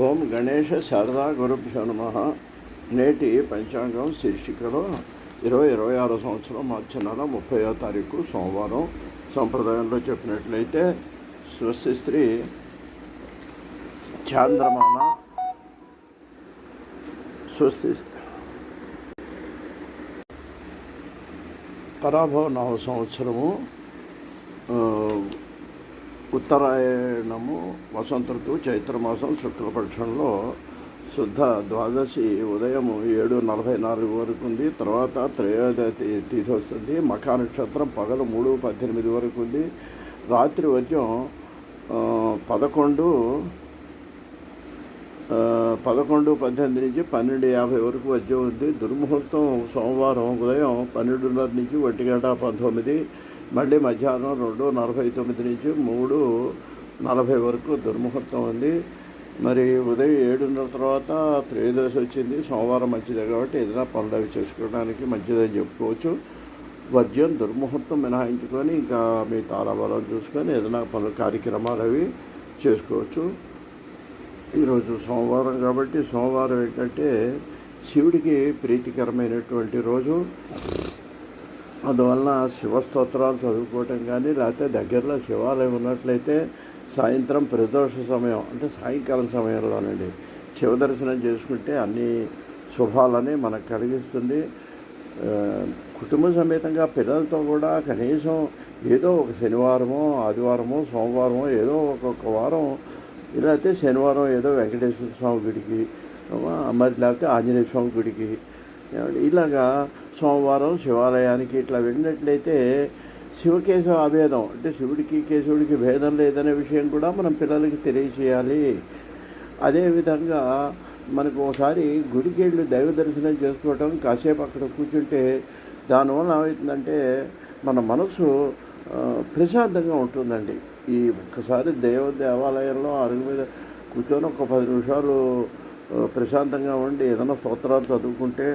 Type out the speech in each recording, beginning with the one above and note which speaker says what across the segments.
Speaker 1: ఓం గణేష శారదా గురుభ్యో నమః. నేటి పంచాంగం శీర్షికలో 2026 సంవత్సరం మార్చి నెల 30వ తారీఖు సోమవారం. సంప్రదాయంలో చెప్పినట్లయితే స్వస్తి స్త్రీ చాంద్రమాన స్వస్తి పరాభవ నవ సంవత్సరము, ఉత్తరాయణము, వసంత ఋతువు, చైత్రమాసం, శుక్లపక్షంలో శుద్ధ ద్వాదశి ఉదయం 7:44 వరకు ఉంది. తర్వాత త్రయోదశి తిథి వస్తుంది. మఖా నక్షత్రం పగలు 3:18 వరకు ఉంది. రాత్రి వర్జం 11:18 నుంచి 12:50 వరకు వర్జం ఉంది. దుర్ముహూర్తం సోమవారం ఉదయం 12:30 నుంచి 1:19, మళ్ళీ మధ్యాహ్నం 2:49 నుంచి 3:40 వరకు దుర్ముహూర్తం ఉంది. మరి ఉదయం 7:30 తర్వాత త్రయోదశి వచ్చింది. సోమవారం మంచిదే కాబట్టి ఏదైనా పనులు అవి చేసుకోవడానికి మంచిదని చెప్పుకోవచ్చు. వర్జ్యం దుర్ముహూర్తం మినహాయించుకొని ఇంకా మీ తారాబలం చూసుకొని ఏదైనా పనులు కార్యక్రమాలు అవి చేసుకోవచ్చు. ఈరోజు సోమవారం కాబట్టి సోమవారం ఏంటంటే శివుడికి ప్రీతికరమైనటువంటి రోజు. అందువలన శివస్తోత్రాలు చదువుకోవటం కానీ, లేకపోతే దగ్గరలో శివాలయం ఉన్నట్లయితే సాయంత్రం ప్రదోష సమయం అంటే సాయంకాలం సమయంలోనండి శివదర్శనం చేసుకుంటే అన్ని శుభాలని మనకు కలిగిస్తుంది. కుటుంబ సమేతంగా పిల్లలతో కూడా కనీసం ఏదో ఒక శనివారమో, ఆదివారమో, సోమవారమో ఏదో ఒక్కొక్క వారం, ఇలా అయితే శనివారం ఏదో వెంకటేశ్వర స్వామి గుడికి, మరి లేకపోతే ఆంజనేయ స్వామి గుడికి, ఇలాగా సోమవారం శివాలయానికి ఇట్లా వెళ్ళినట్లయితే శివకేశవ అభేదం అంటే శివుడికి కేశవుడికి భేదం లేదనే విషయం కూడా మనం పిల్లలకి తెలియచేయాలి. అదేవిధంగా మనకు ఒకసారి గుడికి వెళ్ళి దైవ దర్శనం చేసుకోవటం, కాసేపు అక్కడ కూర్చుంటే దానివల్ల ఏమవుతుందంటే మన మనసు ప్రశాంతంగా ఉంటుందండి. ఈ ఒక్కసారి దేవాలయంలో అరుగు మీద కూర్చొని ఒక 10 నిమిషాలు ప్రశాంతంగా ఉండి ఏదైనా స్తోత్రాలు చదువుకుంటే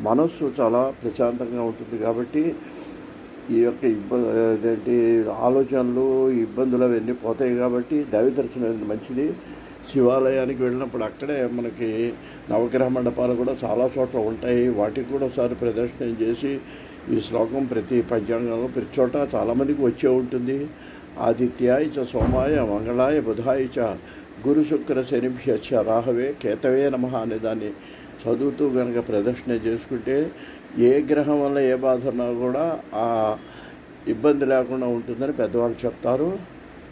Speaker 1: మనస్సు చాలా ప్రశాంతంగా ఉంటుంది. కాబట్టి ఈ యొక్క ఆలోచనలు, ఇబ్బందులు అవన్నీ పోతాయి. కాబట్టి దైవ దర్శనం మంచిది. శివాలయానికి వెళ్ళినప్పుడు అక్కడే మనకి నవగ్రహ మండపాలు కూడా చాలా చోట్ల ఉంటాయి. వాటికి కూడా ఒకసారి ప్రదర్శనం చేసి ఈ శ్లోకం ప్రతి పంచాంగంలో ప్రతి చోట చాలామందికి వచ్చే ఉంటుంది. ఆదిత్యాయ చ సోమాయ మంగళాయ బుధాయ చ గురు శుక్ర శనిభ్యశ్చ రాహవే కేతవే నమః అనే దాన్ని చదువుతూ కనుక ప్రదర్శన చేసుకుంటే ఏ గ్రహం వల్ల ఏ బాధ ఉన్నా కూడా ఆ ఇబ్బంది లేకుండా ఉంటుందని పెద్దవాళ్ళు చెప్తారు.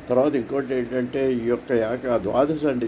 Speaker 1: తర్వాత ఇంకోటి ఏంటంటే ఈ యొక్క ద్వాదశి అండి